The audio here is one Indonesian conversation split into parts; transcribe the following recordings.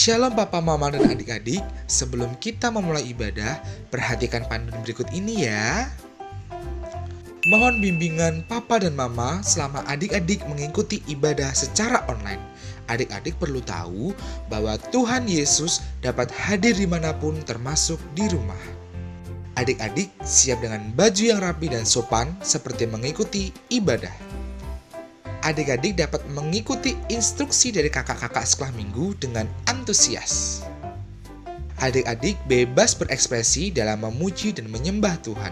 Shalom Papa, Mama, dan adik-adik. Sebelum kita memulai ibadah, perhatikan panduan berikut ini ya. Mohon bimbingan Papa dan Mama selama adik-adik mengikuti ibadah secara online. Adik-adik perlu tahu bahwa Tuhan Yesus dapat hadir dimanapun termasuk di rumah. Adik-adik siap dengan baju yang rapi dan sopan seperti mengikuti ibadah. Adik-adik dapat mengikuti instruksi dari kakak-kakak sekolah minggu dengan antusias. Adik-adik bebas berekspresi dalam memuji dan menyembah Tuhan.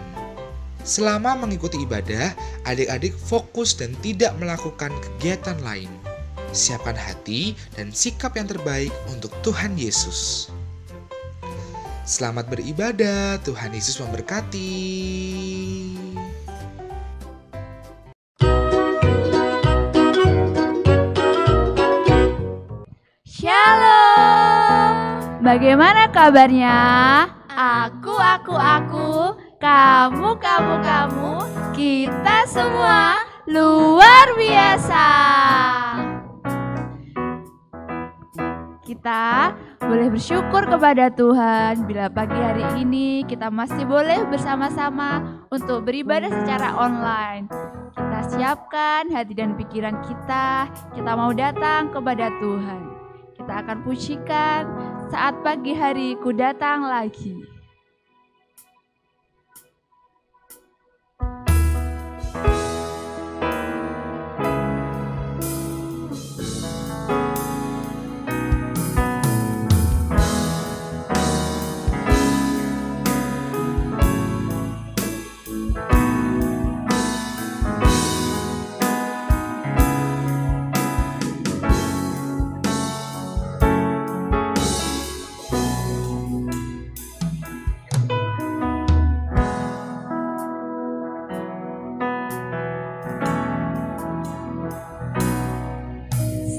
Selama mengikuti ibadah, adik-adik fokus dan tidak melakukan kegiatan lain. Siapkan hati dan sikap yang terbaik untuk Tuhan Yesus. Selamat beribadah, Tuhan Yesus memberkati. Shalom, bagaimana kabarnya? Aku, kamu, kita semua luar biasa. Kita boleh bersyukur kepada Tuhan bila pagi hari ini kita masih boleh bersama-sama untuk beribadah secara online. Kita siapkan hati dan pikiran kita mau datang kepada Tuhan. Kita akan pujikan saat pagi hari ku datang lagi.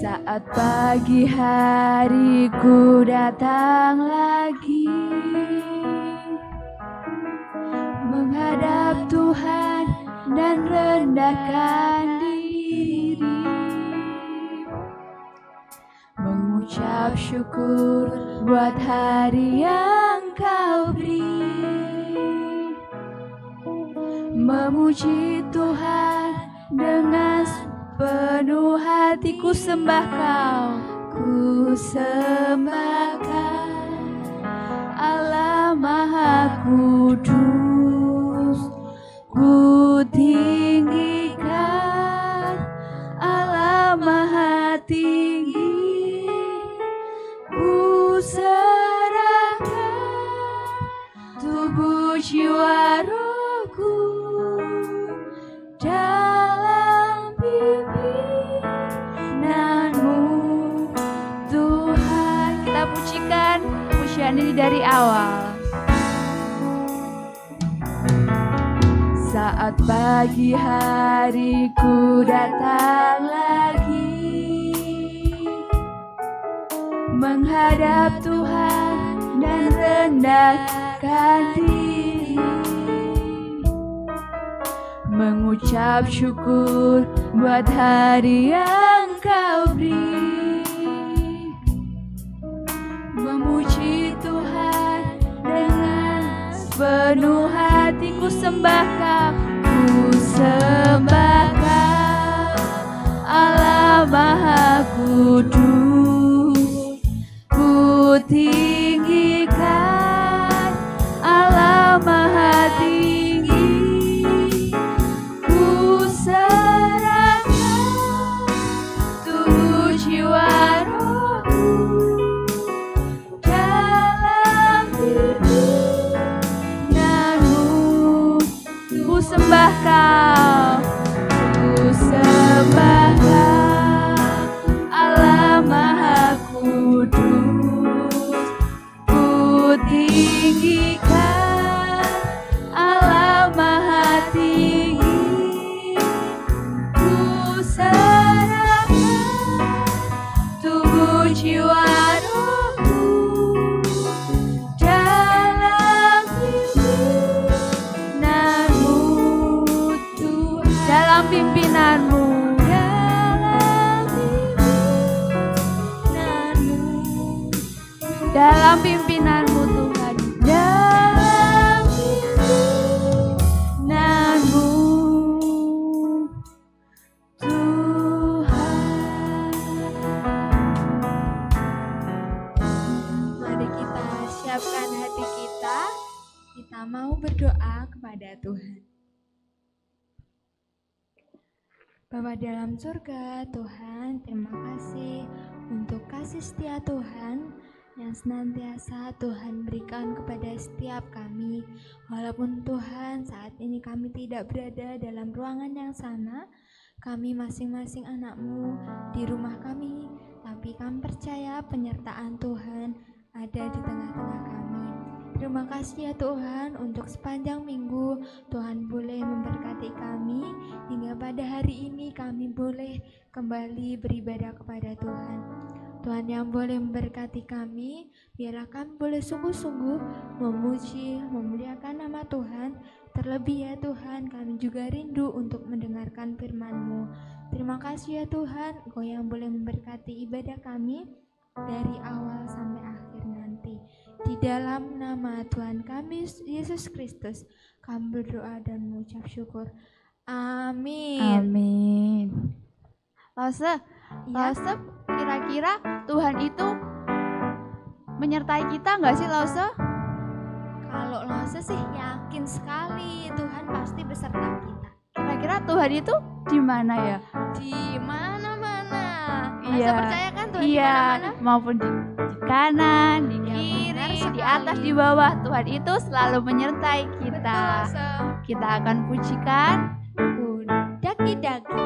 Saat pagi hari ku datang lagi, menghadap Tuhan dan rendahkan diri, mengucap syukur buat hari yang Kau beri, memuji Tuhan dengan penuh hatiku sembah Kau, ku sembahkan Allah Maha Kudus, ku tinggikan Allah Maha Tinggi, ku serahkan tubuh jiwa rohku dalam pimpinanmu Tuhan. Kita pujikan pujian ini dari awal. Saat pagi hari ku datang lagi, menghadap Tuhan dan rendahkan diri, mengucap syukur buat hari yang Kau beri, memuji Tuhan dengan penuh hatiku sembah Kau, ku sembahkan Allah Maha Kudus, ku tinggikan Allah Maha Tinggi, ku serahkan tubuh jiwa rohku dalam pimpinanmu, ku sembah Kau, ku sembahkan Allah Maha Kudus, ku tinggikan Allah Maha Tinggi, ku serahkan tubuh jiwa rohku dalam pimpinanmu Tuhan, dalam pimpinanmu, dalam pimpinanmu pimpinan-Mu Tuhan, dalam pimpinan-Mu Tuhan. Mari kita siapkan hati kita mau berdoa kepada Tuhan. Bapa dalam surga, Tuhan, terima kasih untuk kasih setia Tuhan yang senantiasa Tuhan berikan kepada setiap kami. Walaupun Tuhan saat ini kami tidak berada dalam ruangan yang sama, kami masing-masing anak-Mu di rumah kami, tapi kami percaya penyertaan Tuhan ada di tengah-tengah kami. Terima kasih ya Tuhan untuk sepanjang minggu Tuhan boleh memberkati kami hingga pada hari ini kami boleh kembali beribadah kepada Tuhan. Tuhan yang boleh memberkati kami, biarlah kami boleh sungguh-sungguh memuji, memuliakan nama Tuhan. Terlebih ya Tuhan, kami juga rindu untuk mendengarkan firman-Mu. Terima kasih ya Tuhan, Engkau yang boleh memberkati ibadah kami dari awal sampai akhir nanti. Di dalam nama Tuhan kami Yesus Kristus, kami berdoa dan mengucap syukur. Amin. Amin. Lause, Ya. kira-kira Tuhan itu menyertai kita nggak sih, Lause? Kalau Lause sih yakin sekali Tuhan pasti beserta kita. Kira-kira Tuhan itu di mana ya? Di mana-mana. Lause Iya. percaya kan Tuhan di Iya, mana-mana? maupun di kanan, di Ya, kiri, benar di sekali. atas, di bawah. Tuhan itu selalu menyertai kita. Betul, Lause. Kita akan pujikan. Daki-daki.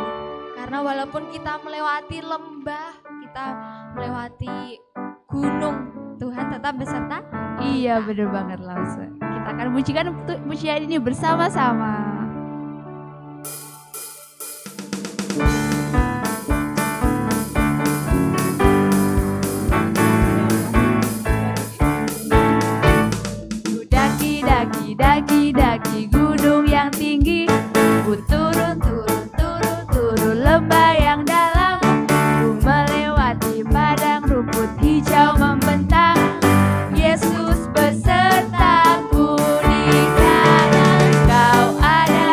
Karena walaupun kita melewati lembah, kita melewati gunung, Tuhan tetap beserta. Iya, bener banget, Lause. Kita akan pujikan pujian ini bersama-sama. Daki-daki gunung yang tinggi, ku turun lembah yang dalam, ku melewati padang rumput hijau membentang. Yesus besertaku, di kanan Kau ada,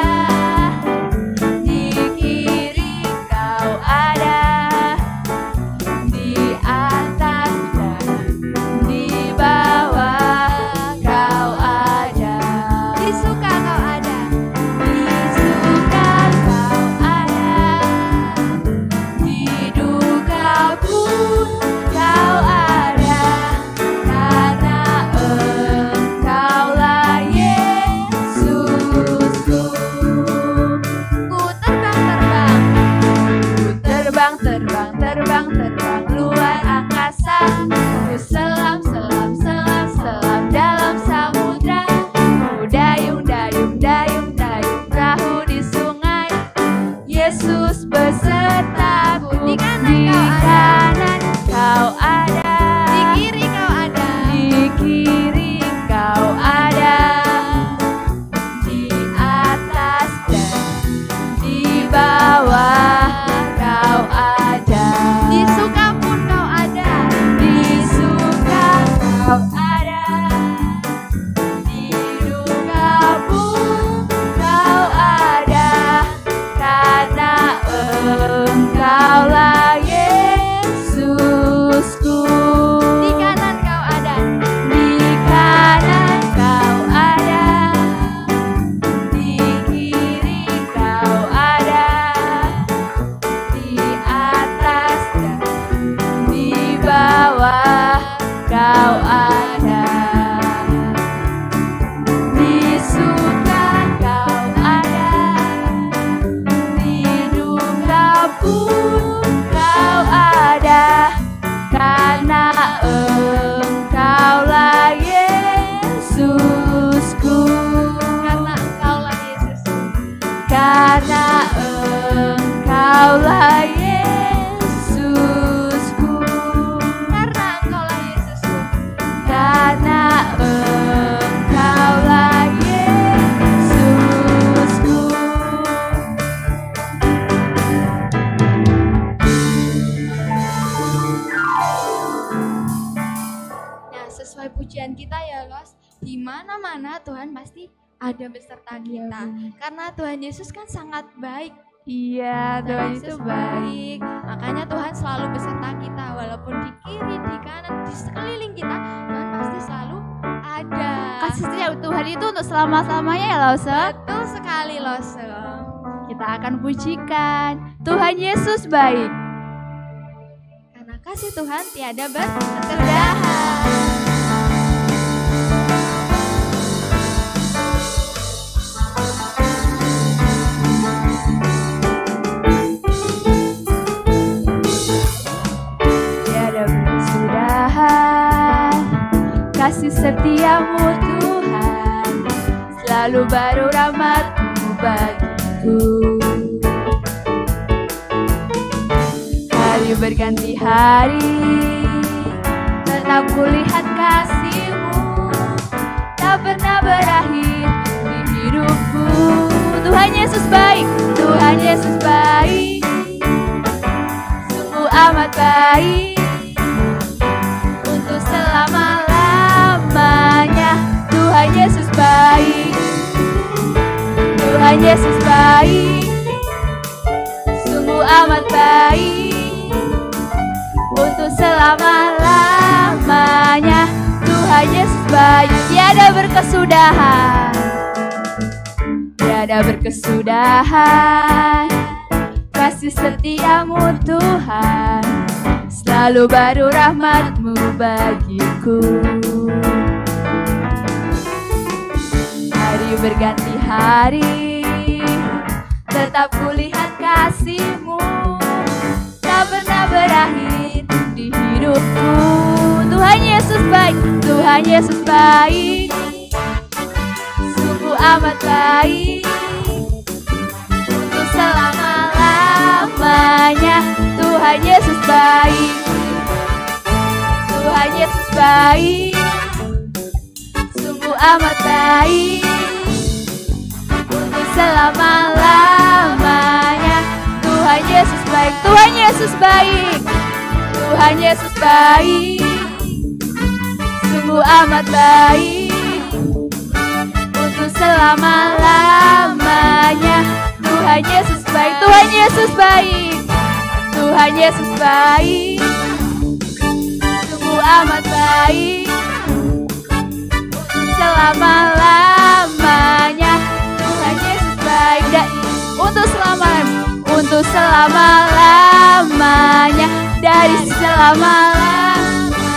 di kiri Kau ada, di atas dan di bawah Kau ada. Di suka Kau ada. Di suka Kau ada, di duka pun Kau ada, karena Engkaulah Yesusku. Ku terbang-terbang. Ku terbang luar angkasa, ku selam dalam samudra, ku dayung perahu di sungai. Yesus besertaku, Di kanan di Kau ada. kanan Kau ada, Di kiri Kau ada. di kiri Kau ada, di atas dan di bawah Kau ada. Di suka pun Kau ada. Di suka Kau ada, di duka pun Kau ada, karena Engkaulah Yesusku. Di kanan Kau ada. Di kanan Kau ada, di kiri Kau ada, di atas dan di bawah Kau ada. Di suka Kau ada, di duka pun Kau ada, karena Engkaulah Yesusku. Karena Engkaulah Yesusku. Karena Engkaulah Yesusku. Karena Engkaulah Yesusku. Karena Engkaulah Yesusku. Nah, sesuai pujian mana-mana Tuhan pasti ada beserta Iya, kita. benar. Karena Tuhan Yesus kan sangat baik. Iya, Tuhan itu Yesus baik. Makanya Tuhan selalu beserta kita, walaupun di kiri, di kanan, di sekeliling kita, Tuhan pasti selalu ada. Kasih setia Tuhan itu untuk selama-lamanya ya Lause. Betul sekali Lose. Kita akan pujikan Tuhan Yesus baik. Karena kasih Tuhan tiada berkesudahan. Tiada berkesudahan kasih setiamu Tuhan, selalu baru rahmat-Mu bagiku. Hari berganti hari, tetap kulihat kasih-Mu, tak pernah berakhir di hidupku. Tuhan Yesus baik, Tuhan Yesus baik, sungguh amat baik, untuk selama-lamanya. Tuhan Yesus baik, Tuhan Yesus baik, sungguh amat baik, untuk selama-lamanya. Tuhan Yesus baik, tiada berkesudahan, tiada berkesudahan kasih setiamu Tuhan, selalu baru rahmat-Mu bagiku. Hari berganti hari, tetap kulihat kasih-Mu, tak pernah berakhir di hidupku. Tuhan Yesus baik, Tuhan Yesus baik, sungguh amat baik, untuk selama-lamanya. Tuhan Yesus baik, Tuhan Yesus baik, sungguh amat baik, untuk selama-lamanya. Tuhan Yesus baik, Tuhan Yesus baik, Tuhan Yesus baik, sungguh amat baik, untuk selama-lamanya. Tuhan Yesus baik, Tuhan Yesus baik, Tuhan Yesus baik, sungguh amat baik, untuk selama-lamanya. Tuhan Yesus baik, dan untuk selama-lamanya, dari selama-lamanya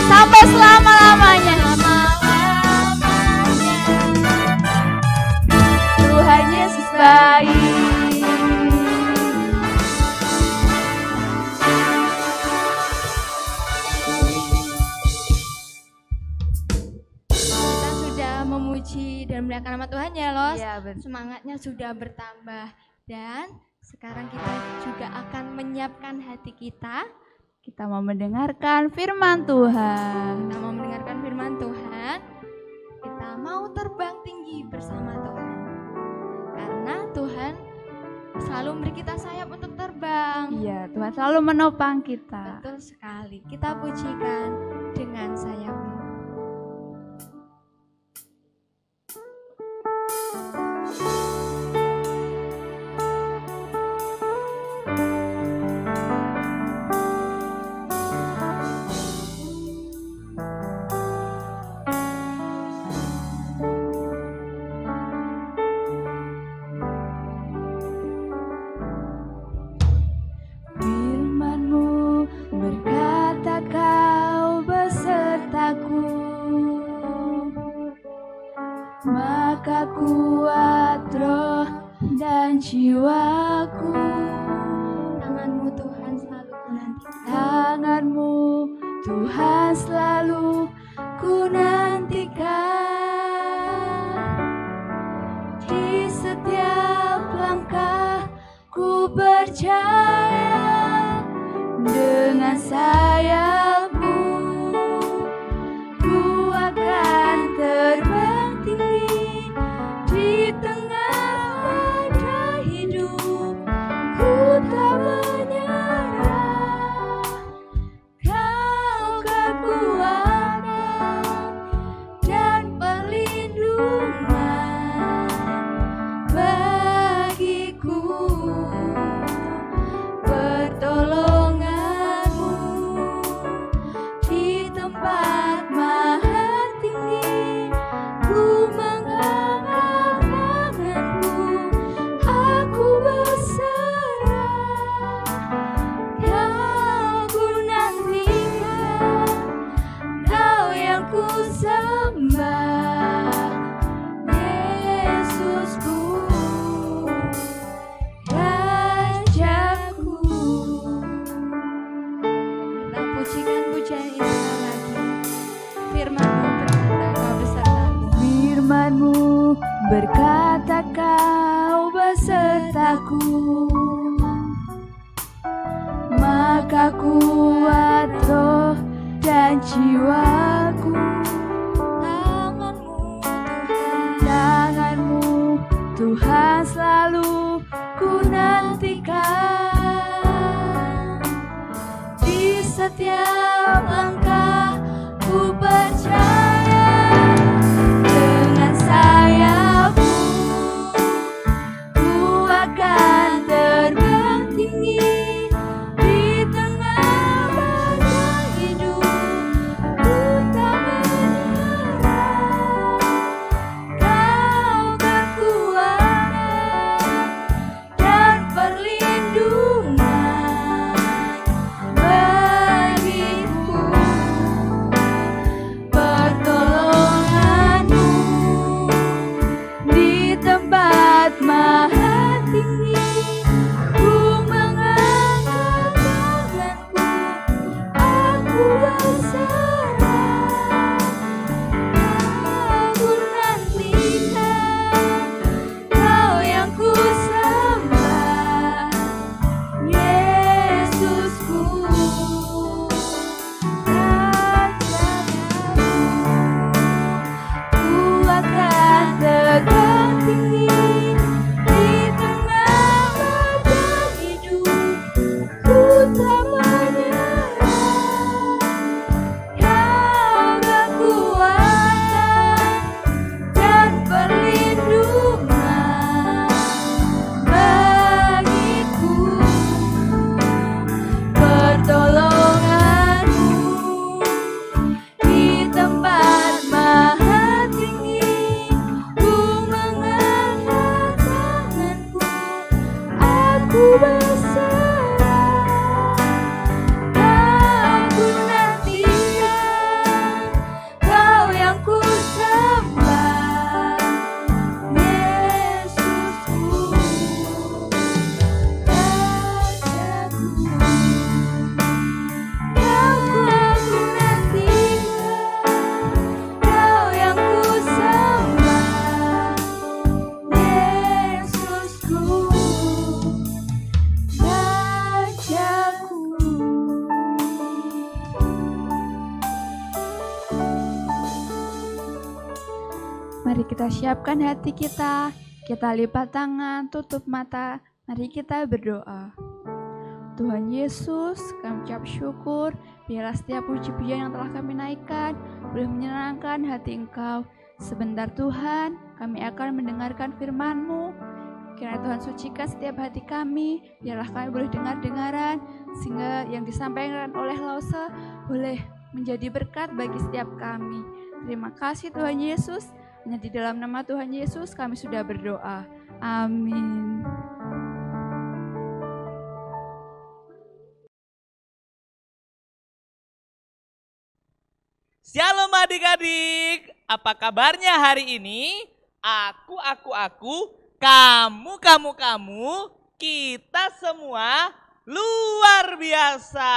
sampai selama-lamanya. Tuhan Yesus baik. Kita sudah memuji dan memuliakan nama Tuhan ya Los. Iya, betul. Semangatnya sudah bertambah. Dan sekarang kita juga akan menyiapkan hati kita. Kita mau mendengarkan firman Tuhan. Kita mau mendengarkan firman Tuhan. Kita mau terbang tinggi bersama Tuhan. Karena Tuhan selalu memberi kita sayap untuk terbang. Iya, Tuhan selalu menopang kita. Betul sekali. Kita pujikan dengan sayapnya. Firman-Mu berkata Kau besertaku, maka kuat roh dan jiwaku. Tangan-Mu Tuhan selalu ku nantikan. Tangan-Mu Tuhan selalu ku nantikan. Di setiap langkah ku percaya, dengan sayap-Mu ku akan terbang tinggi. Di tengah badai hidup ku tak menyerah. Kau kekuatan dan pelindung aku, maka kuat roh dan jiwaku. Tanganmu Tuhan selalu ku nantikan. Di setiap langkah ku percaya, dengan sayapmu ku akan terbang tinggi. Di tengah badai hidup ku tak menyerah. Kau kekuatan dan perlindungan bagiku. Pertolonganmu di tempat maha tinggi. Ku mengangkat tanganku, aku berserah. Aku nantikan Kau yang ku sembah, Yesusku, Rajaku. Ku akan tegak tinggi di tengah badai hidup. Ku tak menyerah. Kau kekuatan dan perlindungan bagiku. Pertolonganmu di tempat maha tinggi. Ku mengangkat tanganku, aku berserah. Kau ku nantikan, Kau yang ku sembah, Yesusku, Rajaku. Kau ku nantikan, Kau yang ku sembah, Yesusku, Rajaku. Mari kita siapkan hati kita lipat tangan, tutup mata, mari kita berdoa. Tuhan Yesus, kami ucap syukur, biarlah setiap puji-pujian yang telah kami naikkan boleh menyenangkan hati Engkau. Sebentar Tuhan, kami akan mendengarkan firman-Mu. Kiranya Tuhan sucikan setiap hati kami, biarlah kami boleh dengar-dengaran, sehingga yang disampaikan oleh Lause boleh menjadi berkat bagi setiap kami. Terima kasih Tuhan Yesus, hanya di dalam nama Tuhan Yesus kami sudah berdoa. Amin. Shalom adik-adik, apa kabarnya hari ini? Aku, kamu, kita semua luar biasa.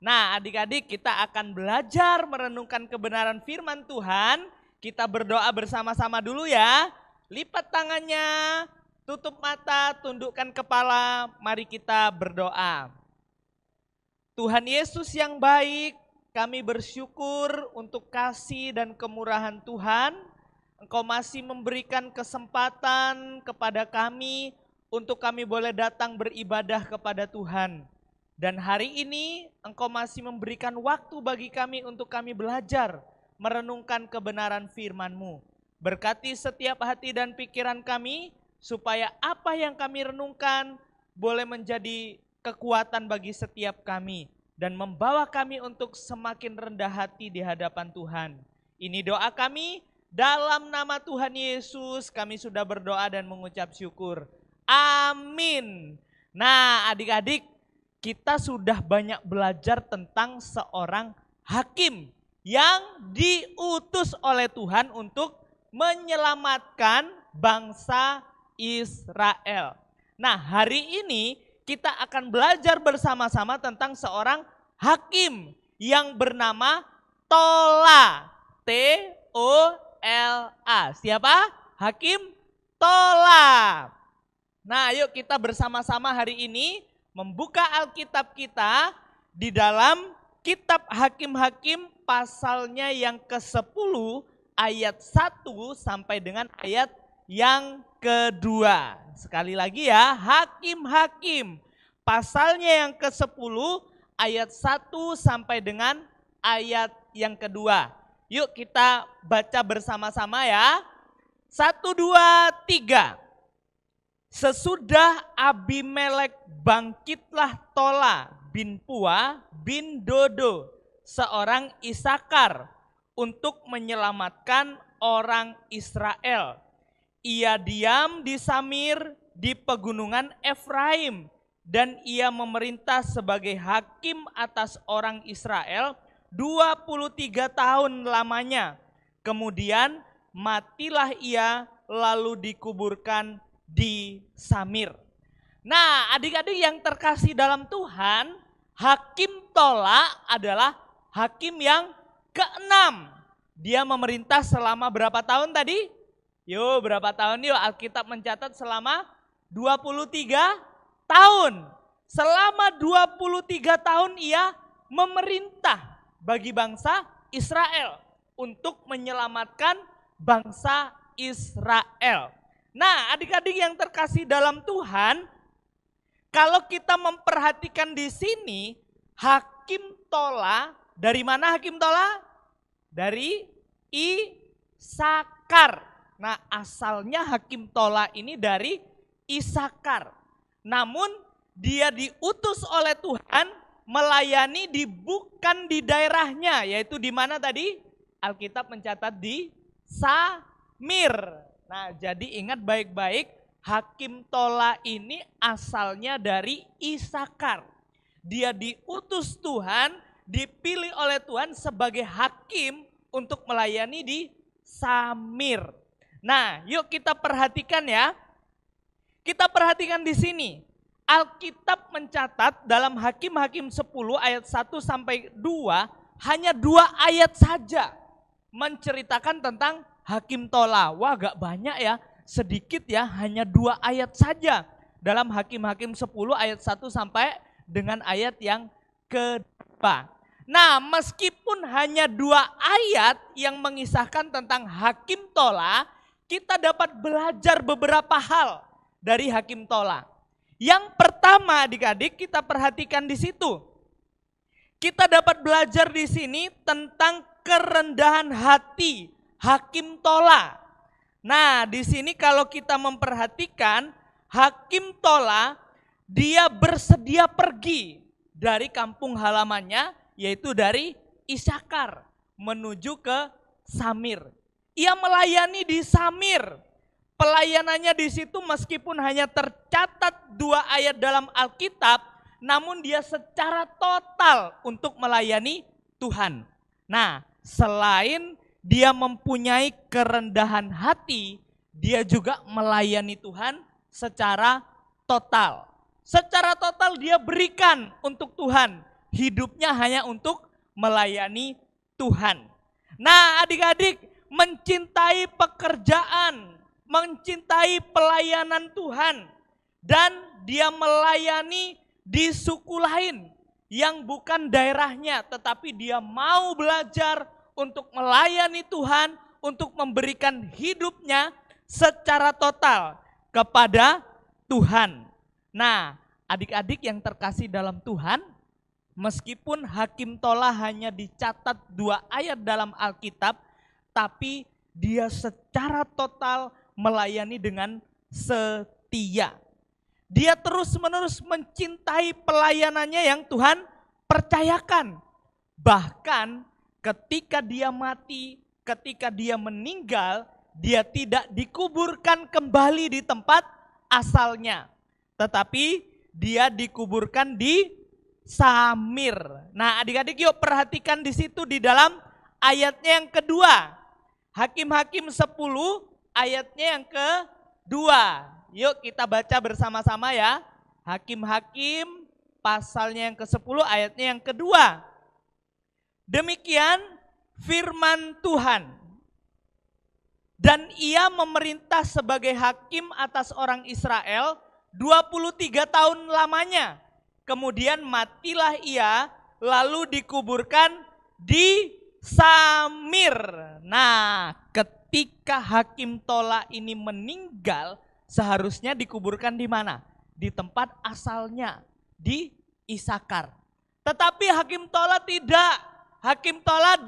Nah adik-adik, kita akan belajar merenungkan kebenaran firman Tuhan. Kita berdoa bersama-sama dulu ya. Lipat tangannya, tutup mata, tundukkan kepala, mari kita berdoa. Tuhan Yesus yang baik, kami bersyukur untuk kasih dan kemurahan Tuhan. Engkau masih memberikan kesempatan kepada kami untuk kami boleh datang beribadah kepada Tuhan. Dan hari ini Engkau masih memberikan waktu bagi kami untuk kami belajar merenungkan kebenaran firman-Mu. Berkati setiap hati dan pikiran kami supaya apa yang kami renungkan boleh menjadi kekuatan bagi setiap kami dan membawa kami untuk semakin rendah hati di hadapan Tuhan. Ini doa kami, dalam nama Tuhan Yesus kami sudah berdoa dan mengucap syukur. Amin. Nah adik-adik, kita sudah banyak belajar tentang seorang hakim yang diutus oleh Tuhan untuk menyelamatkan bangsa Israel. Nah hari ini kita akan belajar bersama-sama tentang seorang hakim yang bernama Tola. T-O-L-A. Siapa? Hakim Tola. Nah, yuk kita bersama-sama hari ini membuka Alkitab kita di dalam kitab Hakim-Hakim pasalnya yang ke-10 ayat 1 sampai dengan ayat yang kedua. Sekali lagi ya, Hakim-Hakim pasalnya yang ke-10 ayat 1 sampai dengan ayat yang kedua. Yuk kita baca bersama-sama ya. 1, 2, 3. Sesudah Abimelek bangkitlah Tola bin Pua bin Dodo, seorang Isakar, untuk menyelamatkan orang Israel. Ia diam di Samir di pegunungan Efraim, dan ia memerintah sebagai hakim atas orang Israel 23 tahun lamanya. Kemudian matilah ia lalu dikuburkan di Samir. Nah, adik-adik yang terkasih dalam Tuhan, Hakim Tola adalah hakim yang ke-6. Dia memerintah selama berapa tahun tadi? Yuk, berapa tahun yuk? Alkitab mencatat selama 23 tahun. Selama 23 tahun ia memerintah bagi bangsa Israel untuk menyelamatkan bangsa Israel. Nah, adik-adik yang terkasih dalam Tuhan, kalau kita memperhatikan di sini, Hakim Tola, dari mana Hakim Tola? Dari Isakar. Nah, asalnya Hakim Tola ini dari Isakar. Namun dia diutus oleh Tuhan melayani bukan di daerahnya, yaitu di mana tadi? Alkitab mencatat di Samir. Nah, jadi ingat baik-baik, Hakim Tola ini asalnya dari Isakar. Dia diutus Tuhan, dipilih oleh Tuhan sebagai hakim untuk melayani di Samir. Nah, yuk kita perhatikan ya. Kita perhatikan di sini. Alkitab mencatat dalam Hakim-Hakim 10 ayat 1 sampai 2, hanya 2 ayat saja menceritakan tentang Hakim Tola. Wah, gak banyak ya. Sedikit ya, hanya 2 ayat saja dalam Hakim-Hakim 10 ayat 1 sampai dengan ayat yang kedua. Nah, meskipun hanya 2 ayat yang mengisahkan tentang Hakim Tola, kita dapat belajar beberapa hal dari Hakim Tola. Yang pertama, adik-adik, kita perhatikan di situ. Kita dapat belajar di sini tentang kerendahan hati Hakim Tola. Nah, di sini kalau kita memperhatikan, Hakim Tola dia bersedia pergi dari kampung halamannya, yaitu dari Isakar menuju ke Samir. Ia melayani di Samir. Pelayanannya di situ meskipun hanya tercatat 2 ayat dalam Alkitab, namun dia secara total untuk melayani Tuhan. Nah, selain dia mempunyai kerendahan hati, dia juga melayani Tuhan secara total. Secara total dia berikan untuk Tuhan. Hidupnya hanya untuk melayani Tuhan. Nah, adik-adik, mencintai pekerjaan, mencintai pelayanan Tuhan, dan dia melayani di suku lain yang bukan daerahnya, tetapi dia mau belajar untuk melayani Tuhan, untuk memberikan hidupnya secara total kepada Tuhan. Nah, adik-adik yang terkasih dalam Tuhan, meskipun Hakim Tola hanya dicatat 2 ayat dalam Alkitab, tapi dia secara total melayani dengan setia. Dia terus-menerus mencintai pelayanannya yang Tuhan percayakan. Bahkan ketika dia mati, ketika dia meninggal, dia tidak dikuburkan kembali di tempat asalnya. Tetapi dia dikuburkan di Samir. Nah, adik-adik yuk perhatikan di situ di dalam ayatnya yang kedua. Hakim-Hakim 10 ayatnya yang kedua. Yuk kita baca bersama-sama ya. Hakim-Hakim pasalnya yang ke-10 ayatnya yang kedua. Demikian firman Tuhan. Dan ia memerintah sebagai hakim atas orang Israel 23 tahun lamanya. Kemudian matilah ia, lalu dikuburkan di Samir. Nah, ketika Hakim Tola ini meninggal, seharusnya dikuburkan di mana? Di tempat asalnya, di Isakar. Tetapi Hakim Tola tidak. Hakim Tola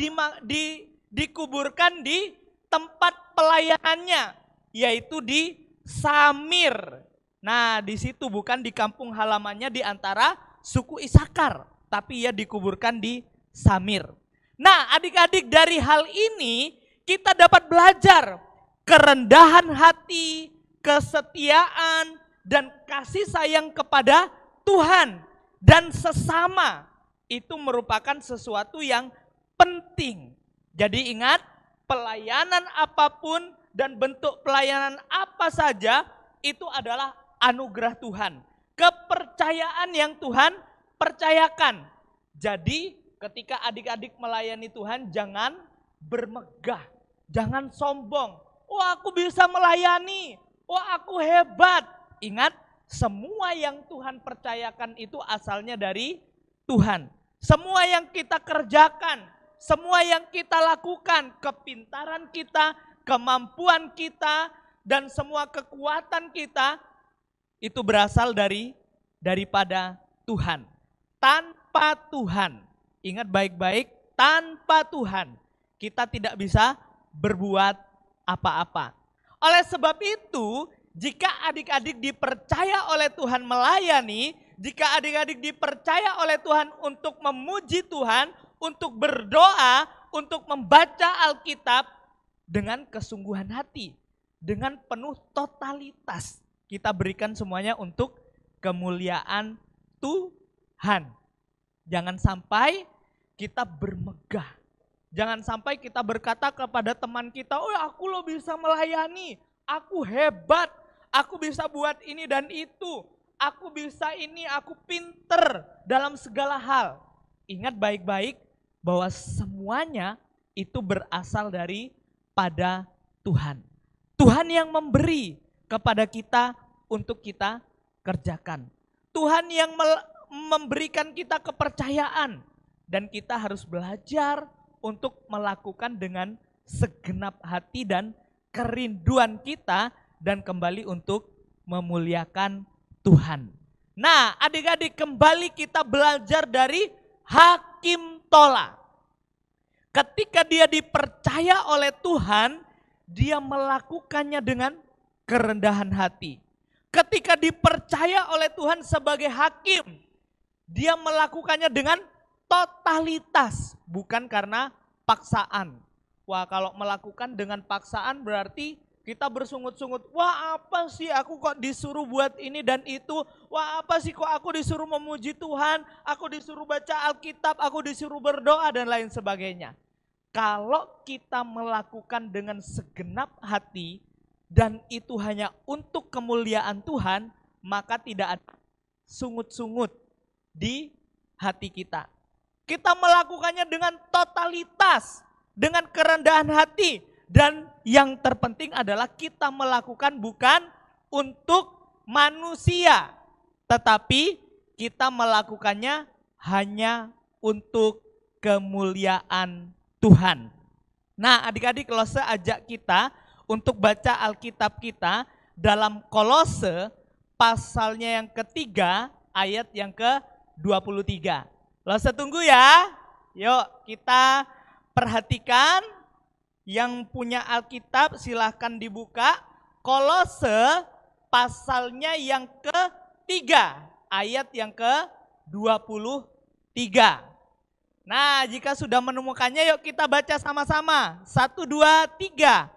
dikuburkan di tempat pelayanannya, yaitu di Samir. Nah, di situ bukan di kampung halamannya di antara suku Isakar, tapi ia dikuburkan di Samir. Nah, adik-adik, dari hal ini kita dapat belajar kerendahan hati, kesetiaan, dan kasih sayang kepada Tuhan dan sesama. Itu merupakan sesuatu yang penting. Jadi ingat, pelayanan apapun dan bentuk pelayanan apa saja itu adalah anugerah Tuhan. Kepercayaan yang Tuhan percayakan. Jadi ketika adik-adik melayani Tuhan, jangan bermegah, jangan sombong. Oh, aku bisa melayani, oh aku hebat. Ingat, semua yang Tuhan percayakan itu asalnya dari Tuhan. Semua yang kita kerjakan, semua yang kita lakukan, kepintaran kita, kemampuan kita, dan semua kekuatan kita, itu berasal daripada Tuhan. Tanpa Tuhan, ingat baik-baik, tanpa Tuhan kita tidak bisa berbuat apa-apa. Oleh sebab itu, jika adik-adik dipercaya oleh Tuhan melayani, jika adik-adik dipercaya oleh Tuhan untuk memuji Tuhan, untuk berdoa, untuk membaca Alkitab dengan kesungguhan hati, dengan penuh totalitas, kita berikan semuanya untuk kemuliaan Tuhan. Jangan sampai kita bermegah. Jangan sampai kita berkata kepada teman kita, oh aku loh bisa melayani, aku hebat, aku bisa buat ini dan itu, aku bisa ini, aku pinter dalam segala hal. Ingat baik-baik bahwa semuanya itu berasal daripada Tuhan. Tuhan yang memberi kepada kita untuk kita kerjakan. Tuhan yang memberikan kita kepercayaan dan kita harus belajar untuk melakukan dengan segenap hati dan kerinduan kita dan kembali untuk memuliakan Tuhan. Nah, adik-adik, kembali kita belajar dari Hakim Tola. Ketika dia dipercaya oleh Tuhan, dia melakukannya dengan kerendahan hati. Ketika dipercaya oleh Tuhan sebagai hakim, dia melakukannya dengan totalitas, bukan karena paksaan. Wah, kalau melakukan dengan paksaan berarti kita bersungut-sungut. Wah, apa sih aku kok disuruh buat ini dan itu? Wah, apa sih kok aku disuruh memuji Tuhan? Aku disuruh baca Alkitab, aku disuruh berdoa dan lain sebagainya. Kalau kita melakukan dengan segenap hati dan itu hanya untuk kemuliaan Tuhan, maka tidak ada sungut-sungut di hati kita. Kita melakukannya dengan totalitas, dengan kerendahan hati, dan yang terpenting adalah kita melakukan bukan untuk manusia, tetapi kita melakukannya hanya untuk kemuliaan Tuhan. Nah, adik-adik, Kolose ajak kita untuk baca Alkitab kita dalam Kolose pasalnya yang ketiga, ayat yang ke-23. Kolose tunggu ya. Yuk kita perhatikan, yang punya Alkitab silahkan dibuka. Kolose pasalnya yang ketiga, ayat yang ke-23. Nah, jika sudah menemukannya, yuk kita baca sama-sama. 1, 2, 3.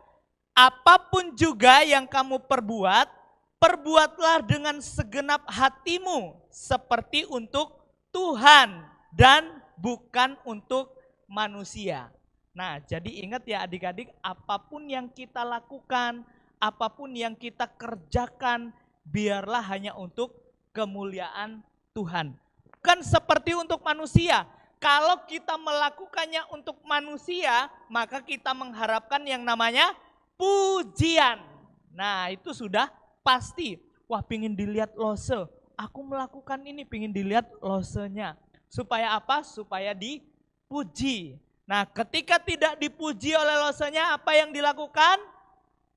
Apapun juga yang kamu perbuat, perbuatlah dengan segenap hatimu seperti untuk Tuhan dan bukan untuk manusia. Nah, jadi ingat ya adik-adik, apapun yang kita lakukan, apapun yang kita kerjakan, biarlah hanya untuk kemuliaan Tuhan. Bukan seperti untuk manusia. Kalau kita melakukannya untuk manusia, maka kita mengharapkan yang namanya pujian. Nah, itu sudah pasti. wah pingin dilihat lose, aku melakukan ini pingin dilihat losenya. Supaya apa? Supaya dipuji. Nah ketika tidak dipuji oleh losenya, apa yang dilakukan?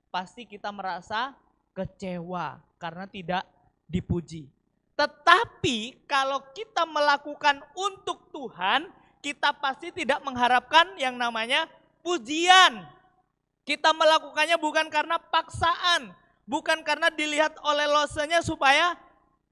Pasti kita merasa kecewa karena tidak dipuji. Tetapi kalau kita melakukan untuk Tuhan, kita pasti tidak mengharapkan yang namanya pujian. Kita melakukannya bukan karena paksaan, bukan karena dilihat oleh losenya supaya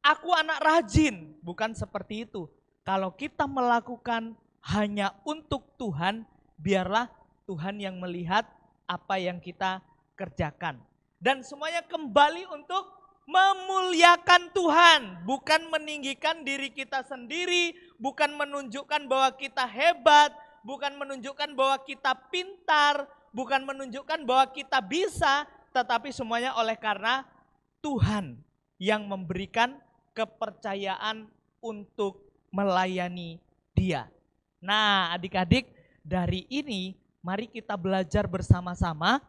aku anak rajin. Bukan seperti itu. Kalau kita melakukan hanya untuk Tuhan, biarlah Tuhan yang melihat apa yang kita kerjakan. Dan semuanya kembali untuk memuliakan Tuhan, bukan meninggikan diri kita sendiri, bukan menunjukkan bahwa kita hebat, bukan menunjukkan bahwa kita pintar, bukan menunjukkan bahwa kita bisa, tetapi semuanya oleh karena Tuhan yang memberikan kepercayaan untuk melayani Dia. Nah, adik-adik, dari ini mari kita belajar bersama-sama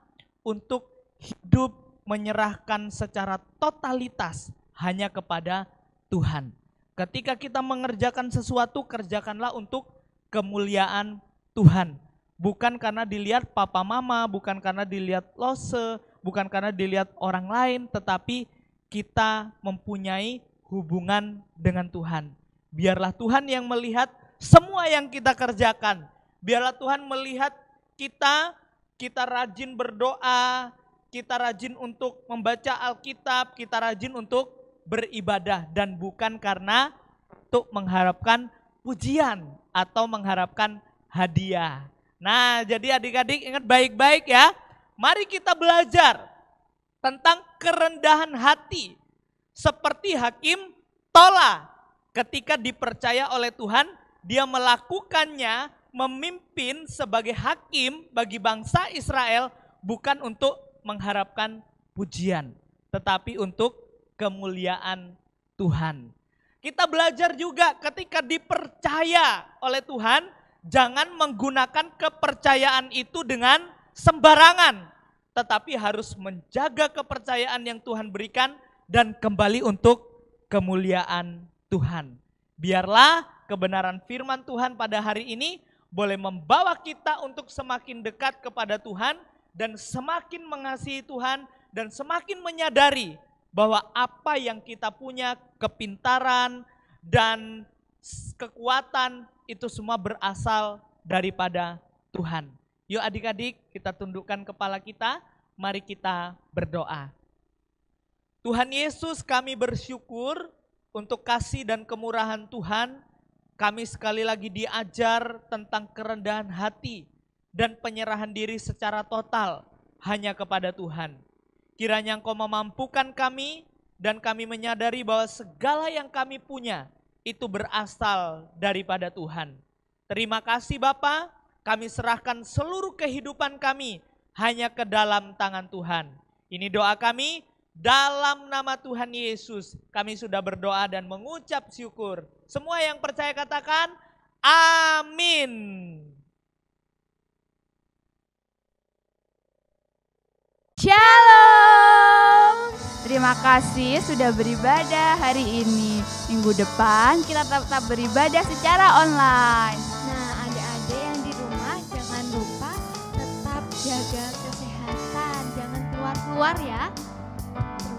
untuk hidup menyerahkan secara totalitas hanya kepada Tuhan. Ketika kita mengerjakan sesuatu, kerjakanlah untuk kemuliaan Tuhan. Bukan karena dilihat papa mama, bukan karena dilihat lose, bukan karena dilihat orang lain, tetapi kita mempunyai hubungan dengan Tuhan. Biarlah Tuhan yang melihat semua yang kita kerjakan. Biarlah Tuhan melihat kita rajin berdoa, kita rajin untuk membaca Alkitab, kita rajin untuk beribadah. Dan bukan karena untuk mengharapkan pujian atau mengharapkan hadiah. Nah jadi adik-adik ingat baik-baik ya. Mari kita belajar tentang kerendahan hati. Seperti Hakim Tola ketika dipercaya oleh Tuhan, dia melakukannya memimpin sebagai hakim bagi bangsa Israel bukan untuk mengharapkan pujian, tetapi untuk kemuliaan Tuhan. Kita belajar juga ketika dipercaya oleh Tuhan, jangan menggunakan kepercayaan itu dengan sembarangan, tetapi harus menjaga kepercayaan yang Tuhan berikan dan kembali untuk kemuliaan Tuhan. Biarlah kebenaran firman Tuhan pada hari ini boleh membawa kita untuk semakin dekat kepada Tuhan, dan semakin mengasihi Tuhan, dan semakin menyadari bahwa apa yang kita punya, kepintaran dan kekuatan itu semua berasal daripada Tuhan. Yuk adik-adik, kita tundukkan kepala kita, mari kita berdoa. Tuhan Yesus, kami bersyukur untuk kasih dan kemurahan Tuhan. Kami sekali lagi diajar tentang kerendahan hati dan penyerahan diri secara total hanya kepada Tuhan. Kiranya Engkau memampukan kami dan kami menyadari bahwa segala yang kami punya itu berasal daripada Tuhan. Terima kasih Bapa, kami serahkan seluruh kehidupan kami hanya ke dalam tangan Tuhan. Ini doa kami dalam nama Tuhan Yesus. Kami sudah berdoa dan mengucap syukur. Semua yang percaya katakan amin. Shalom. Terima kasih sudah beribadah hari ini. Minggu depan kita tetap beribadah secara online. Nah, adik-adik yang di rumah jangan lupa tetap jaga kesehatan, jangan keluar-keluar ya.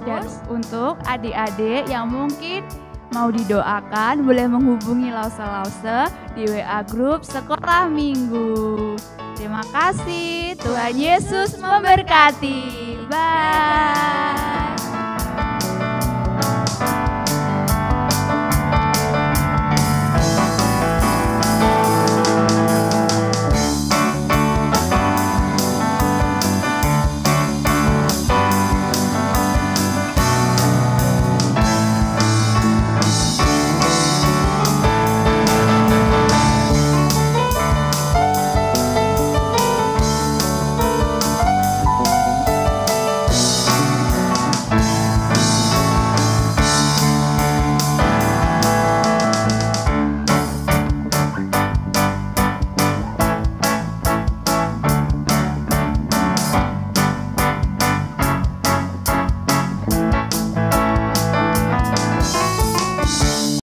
Dan Terus untuk adik-adik yang mungkin mau didoakan, boleh menghubungi Lause-Lause di WA grup Sekolah Minggu. Terima kasih, Tuhan Yesus memberkati. Bye.